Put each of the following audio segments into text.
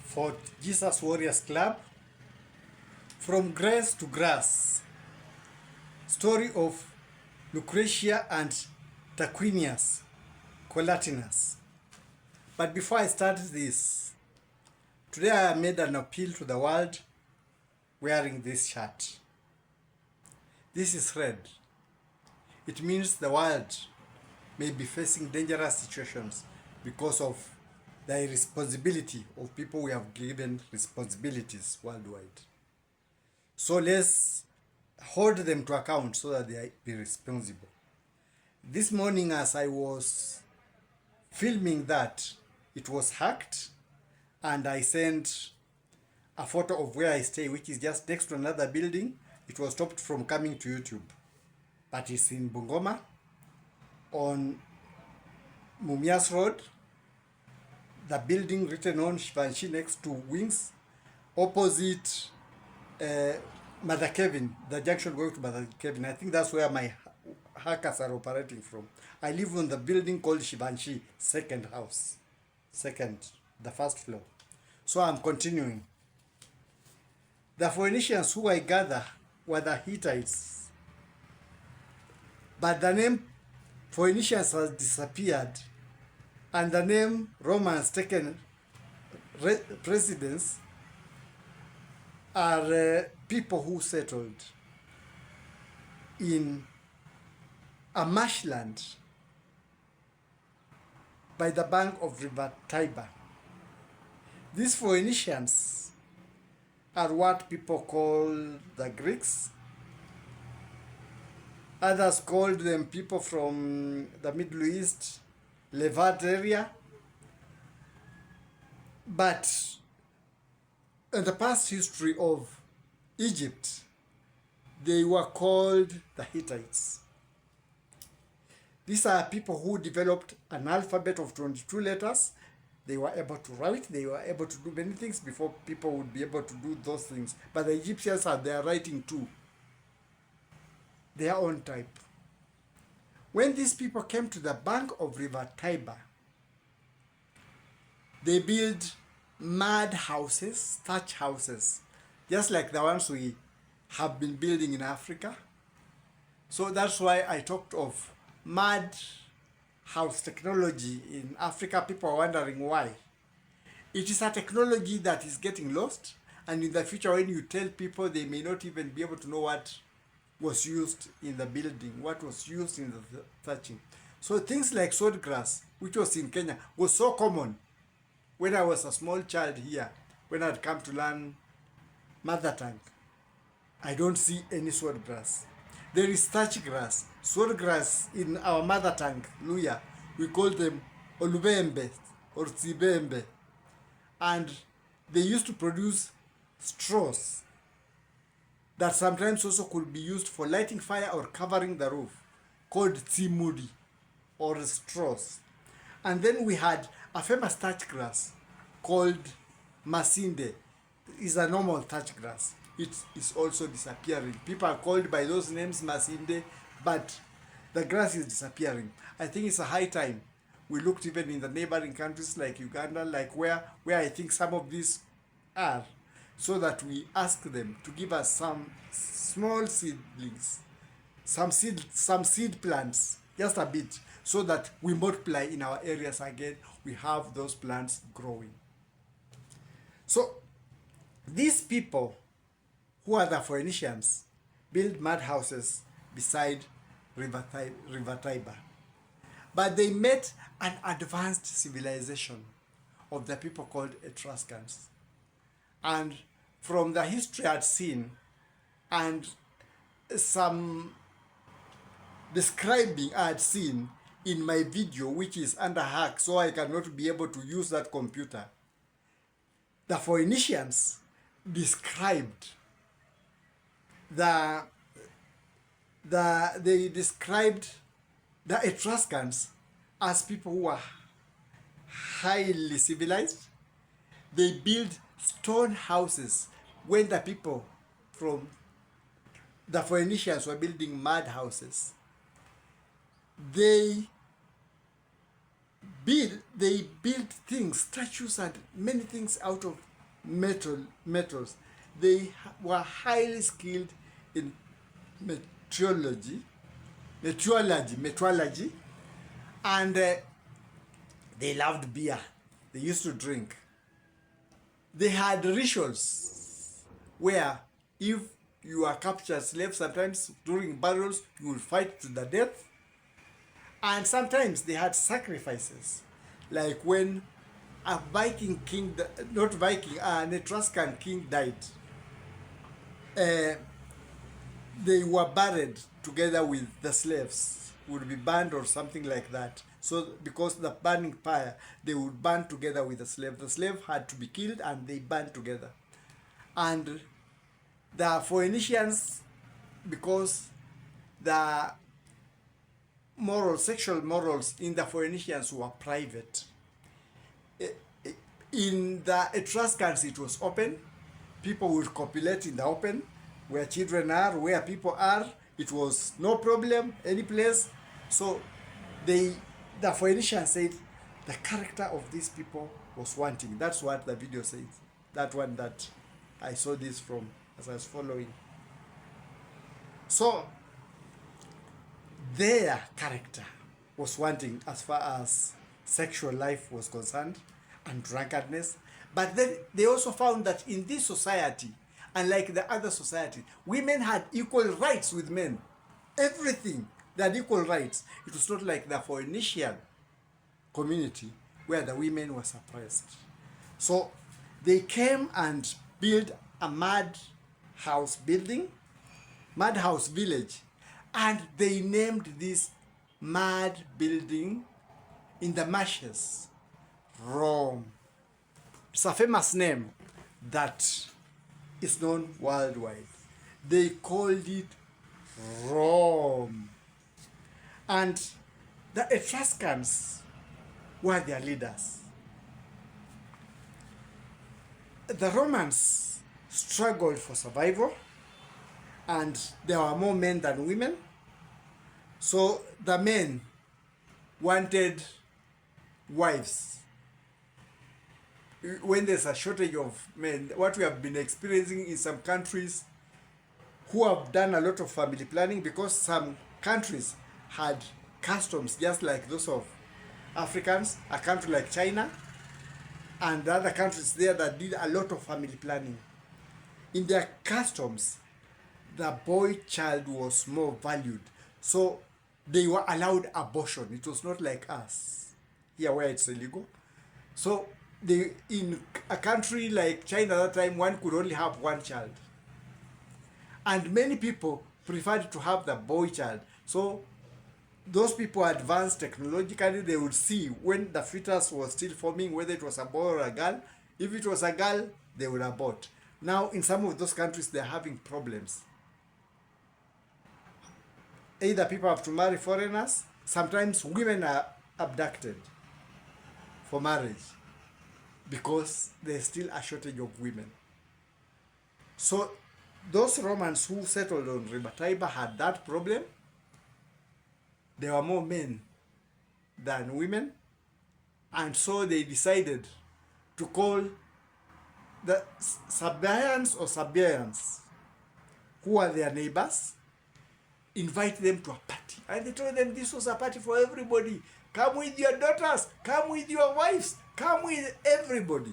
for Jesus Warriors Club, From Grace to Grass, story of Lucretia and Tarquinius, Collatinus. But before I start this, today I made an appeal to the world wearing this shirt. This is red. It means the world may be facing dangerous situations because of the irresponsibility of people we have given responsibilities worldwide. So let's hold them to account so that they be responsible. This morning as I was filming that, it was hacked and I sent a photo of where I stay, which is just next to another building. It was stopped from coming to YouTube, but it's in Bungoma on Mumias Road, the building written on Shivanshi next to Wings, opposite Mother Kevin, the junction going to Mother Kevin. I think that's where my hackers are operating from. I live on the building called Shivanshi, second house, the first floor. So I'm continuing. The Phoenicians who I gather were the Hittites, but the name Phoenicians has disappeared and the name Romans taken precedence are people who settled in a marshland by the bank of River Tiber. These Phoenicians are what people call the Greeks. Others called them people from the Middle East, Levant area. But in the past history of Egypt, they were called the Hittites. These are people who developed an alphabet of 22 letters. They were able to write, they were able to do many things before people would be able to do those things. But the Egyptians had their writing too, their own type. When these people came to the bank of River Tiber, they built mud houses, thatch houses, just like the ones we have been building in Africa. So that's why I talked of mud house technology in Africa. People are wondering why. It is a technology that is getting lost, and in the future when you tell people, they may not even be able to know what was used in the building, what was used in the thatching. So things like swordgrass, which was in Kenya, was so common when I was a small child here, when I'd come to learn mother tongue. I don't see any swordgrass. There is thatch grass. Swordgrass in our mother tongue, Luya, we call them olubembe or tsibembe. And they used to produce straws that sometimes also could be used for lighting fire or covering the roof, called tsimudi or straws. And then we had a famous thatch grass called masinde. It's a normal thatch grass. It is also disappearing. People are called by those names, masinde, but the grass is disappearing. I think it's a high time we looked even in the neighboring countries like Uganda, like where I think some of these are, so that we ask them to give us some small seedlings, some seed plants, just a bit, so that we multiply in our areas again. We have those plants growing. So these people, who are the Phoenicians, built mud houses beside River Tiber. But they met an advanced civilization of the people called Etruscans. And from the history I'd seen and some describing I had seen in my video, which is under hack, so I cannot be able to use that computer, the Phoenicians described they described the Etruscans as people who were highly civilized. They built stone houses when the people from the Phoenicians were building mud houses. They built things, statues and many things out of metals. They were highly skilled in meteorology, and they loved beer. They used to drink. They had rituals where if you are captured slave, sometimes during battles you will fight to the death. And sometimes they had sacrifices, like when a Viking king, not Viking, an Etruscan king died. They were buried together with the slaves, would be burned or something like that. So because the burning fire, they would burn together with the slave. The slave had to be killed and they burned together. And the Phoenicians, because the sexual morals in the Phoenicians were private. In the Etruscans, it was open. People would copulate in the open, where children are, where people are. It was no problem, any place. So the Phoenicians said the character of these people was wanting. That's what the video says. That one that I saw this from as I was following. So their character was wanting as far as sexual life was concerned and drunkenness. But then they also found that in this society, unlike the other society, women had equal rights with men. Everything, they had equal rights. It was not like the Phoenician community where the women were suppressed. So they came and built a mud house village, and they named this mud building in the marshes Rome. It's a famous name that is known worldwide. They called it Rome. And the Etruscans were their leaders. The Romans struggled for survival, and there were more men than women. So the men wanted wives. When there's a shortage of men, what we have been experiencing in some countries who have done a lot of family planning, because some countries had customs just like those of Africans, a country like China, and other countries there that did a lot of family planning. In their customs, the boy child was more valued. So they were allowed abortion. It was not like us here where it's illegal. So in a country like China at that time, one could only have one child. And many people preferred to have the boy child. So those people advanced technologically. They would see when the fetus was still forming, whether it was a boy or a girl. If it was a girl, they would abort. Now, in some of those countries, they're having problems. Either people have to marry foreigners. Sometimes women are abducted for marriage because there's still a shortage of women. So those Romans who settled on River Tiber had that problem. There were more men than women, and so they decided to call the Sabians, who are their neighbors, invite them to a party. And they told them this was a party for everybody. Come with your daughters, come with your wives, come with everybody.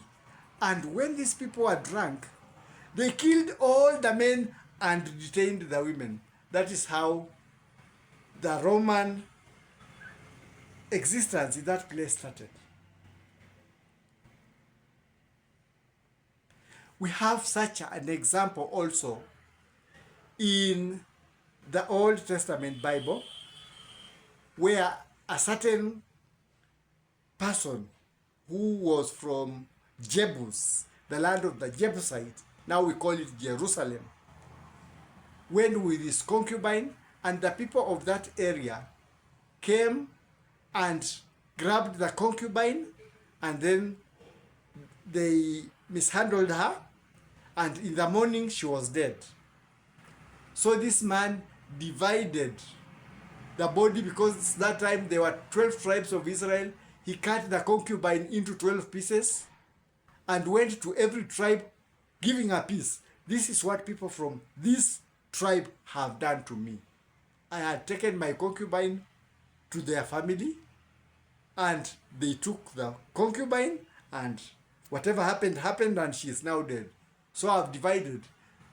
And when these people were drunk, they killed all the men and detained the women. That is how the Roman existence in that place started. We have such an example also in the Old Testament Bible, where a certain person who was from Jebus, the land of the Jebusites, now we call it Jerusalem, went with his concubine, and the people of that area came and grabbed the concubine, and then they mishandled her, and in the morning she was dead. So this man divided the body, because that time there were 12 tribes of Israel. He cut the concubine into 12 pieces and went to every tribe giving a peace. This is what people from this tribe have done to me. I had taken my concubine to their family, and they took the concubine, and whatever happened, happened, and she is now dead. So I've divided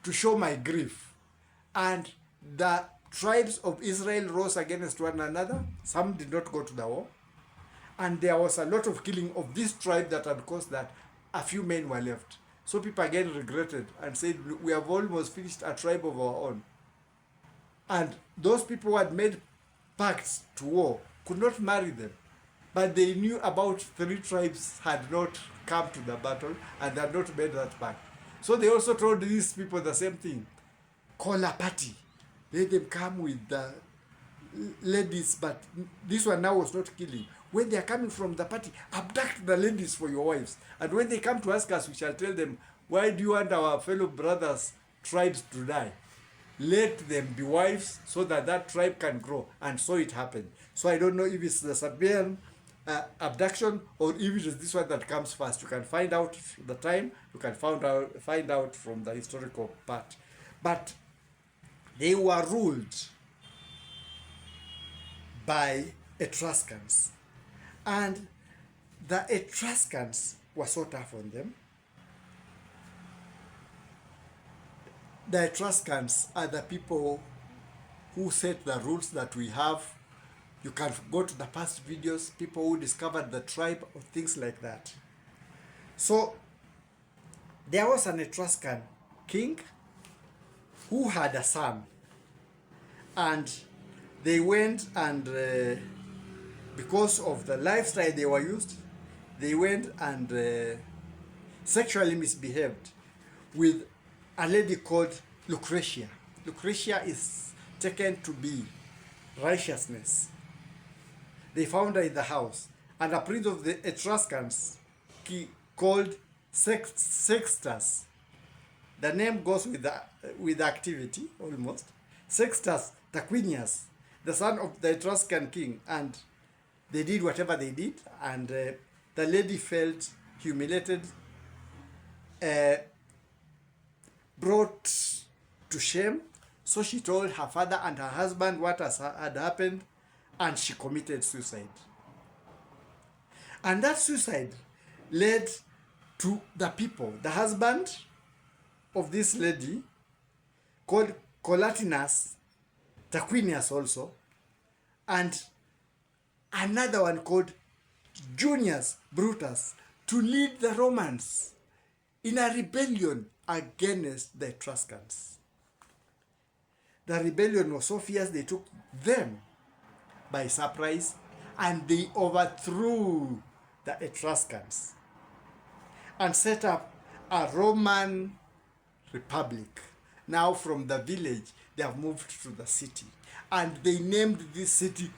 to show my grief. And the tribes of Israel rose against one another. Some did not go to the war. And there was a lot of killing of this tribe that had caused that a few men were left. So people again regretted and said, we have almost finished a tribe of our own. And those people who had made pacts to war could not marry them. But they knew about 3 tribes had not come to the battle and had not made that pact. So they also told these people the same thing. Call a party. Let them come with the ladies, but this one now was not killing. When they are coming from the party, abduct the ladies for your wives. And when they come to ask us, we shall tell them, why do you want our fellow brothers' tribes to die? Let them be wives so that that tribe can grow. And so it happened. So I don't know if it's the Sabian abduction or if it is this one that comes first. You can find out the time. You can find out from the historical part. But they were ruled by Etruscans. And the Etruscans were so tough on them. The Etruscans are the people who set the rules that we have. You can go to the past videos, people who discovered the tribe or things like that. So there was an Etruscan king who had a son. And they went and because of the lifestyle they were used, they went and sexually misbehaved with a lady called Lucretia. Lucretia is taken to be righteousness. They found her in the house, and a prince of the Etruscans called Sextus. The name goes with the activity almost. Sextus Tarquinius, the son of the Etruscan king, and they did whatever they did, and the lady felt humiliated, brought to shame. So she told her father and her husband what had happened, and she committed suicide. And that suicide led to the people, the husband of this lady called Collatinus, Tarquinius also, and another one called Junius Brutus, to lead the Romans in a rebellion against the Etruscans. The rebellion was so fierce they took them by surprise and they overthrew the Etruscans and set up a Roman republic. Now from the village they have moved to the city, and they named this city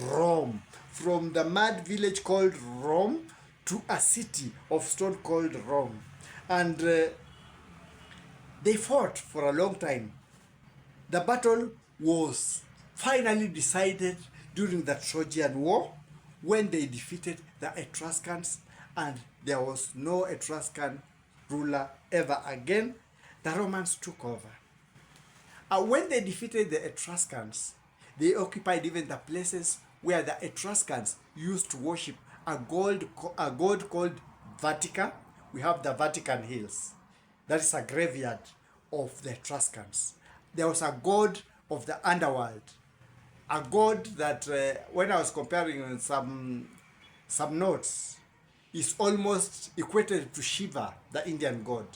Rome, from the mad village called Rome to a city of stone called Rome. And they fought for a long time. The battle was finally decided during the Trojan War, when they defeated the Etruscans, and there was no Etruscan ruler ever again. The Romans took over. When they defeated the Etruscans, they occupied even the places where the Etruscans used to worship a god called Vatican. We have the Vatican Hills. That is a graveyard of the Etruscans. There was a god of the underworld, a god that when I was comparing some notes, is almost equated to Shiva, the Indian god.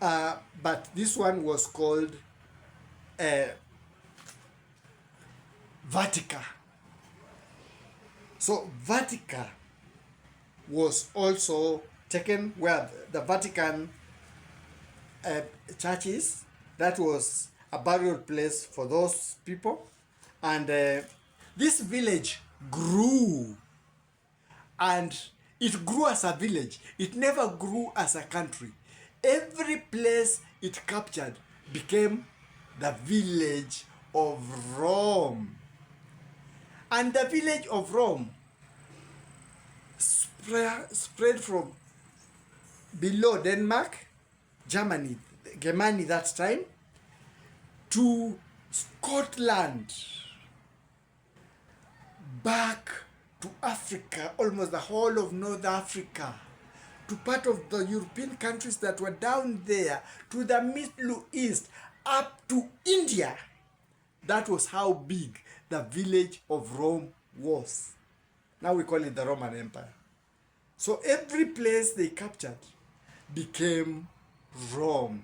But this one was called Vatica. So Vatica was also taken where the Vatican church is. That was a burial place for those people. And this village grew. And it grew as a village. It never grew as a country. Every place it captured became the village of Rome. And the village of Rome spread from below Denmark, Germany that time, to Scotland, back to Africa, almost the whole of North Africa, to part of the European countries that were down there, to the Middle East, up to India. That was how big the village of Rome was. Now we call it the Roman Empire. So every place they captured became Rome.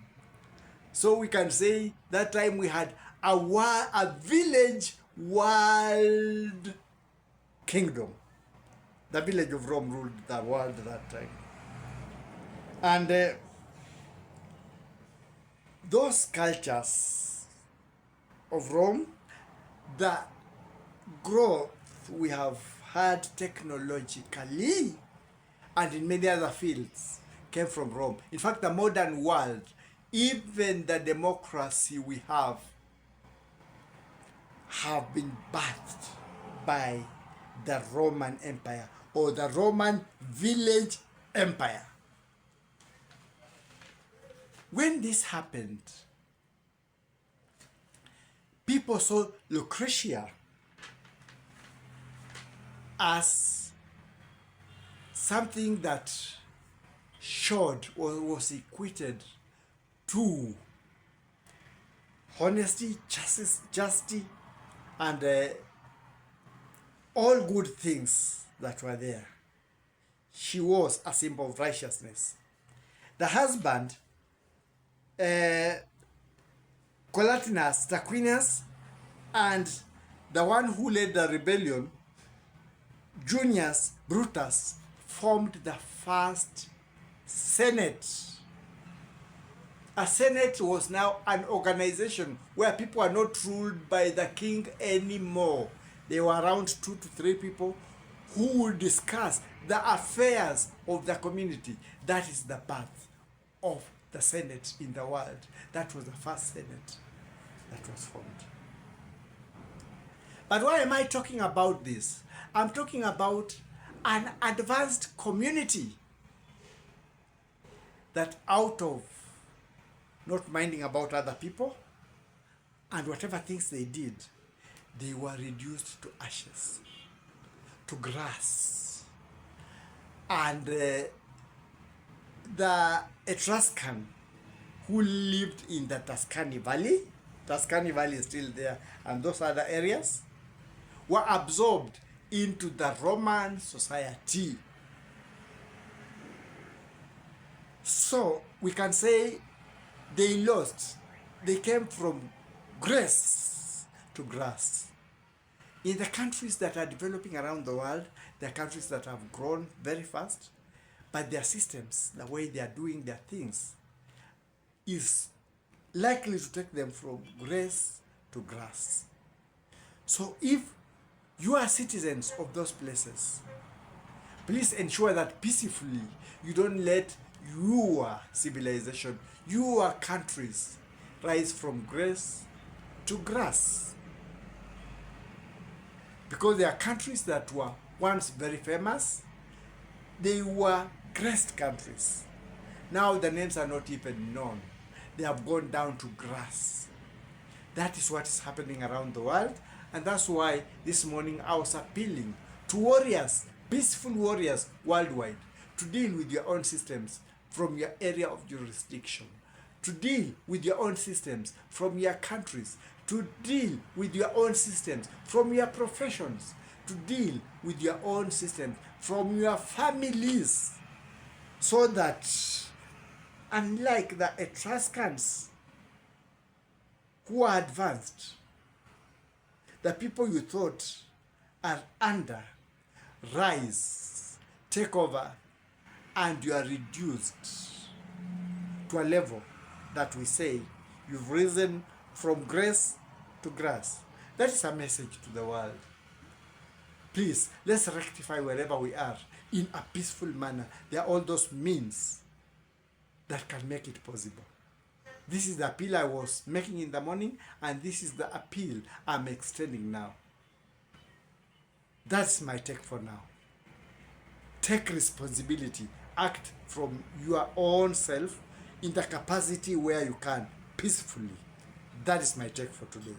So we can say that time we had a village world kingdom. The village of Rome ruled the world that time. And those cultures of Rome, the growth we have had technologically and in many other fields came from Rome. In fact, the modern world, even the democracy we have been birthed by the Roman Empire or the Roman village empire. When this happened, people saw Lucretia as something that showed or was equated to honesty, justice, and all good things that were there. She was a symbol of righteousness. The husband, Collatinus, Tarquinius, and the one who led the rebellion, Junius Brutus, formed the first Senate. A Senate was now an organization where people are not ruled by the king anymore. They were around 2 to 3 people who would discuss the affairs of the community. That is the birth of the Senate in the world. That was the first Senate that was formed. But why am I talking about this? I'm talking about an advanced community that out of not minding about other people and whatever things they did, they were reduced to ashes, to grass. And the Etruscan who lived in the Tuscany Valley is still there, and those other areas were absorbed into the Roman society. So we can say they came from grace to grass. In the countries that are developing around the world, there are countries that have grown very fast, but their systems, the way they are doing their things, is likely to take them from grace to grass. So if you are citizens of those places, please ensure that peacefully you don't let your civilization, your countries rise from grace to grass. Because there are countries that were once very famous, they were graced countries. Now the names are not even known. They have gone down to grass. That is what is happening around the world, and that's why this morning I was appealing to warriors, peaceful warriors worldwide, to deal with your own systems from your area of jurisdiction, to deal with your own systems from your countries, to deal with your own systems from your professions, to deal with your own systems from your families, so that unlike the Etruscans who are advanced, the people you thought are under rise, take over, and you are reduced to a level that we say you've risen from grace to grass. That is a message to the world. Please, let's rectify wherever we are in a peaceful manner. There are all those means that can make it possible. This is the appeal I was making in the morning, and this is the appeal I'm extending now. That's my take for now. Take responsibility act from your own self in the capacity where you can peacefully. That is my take for today.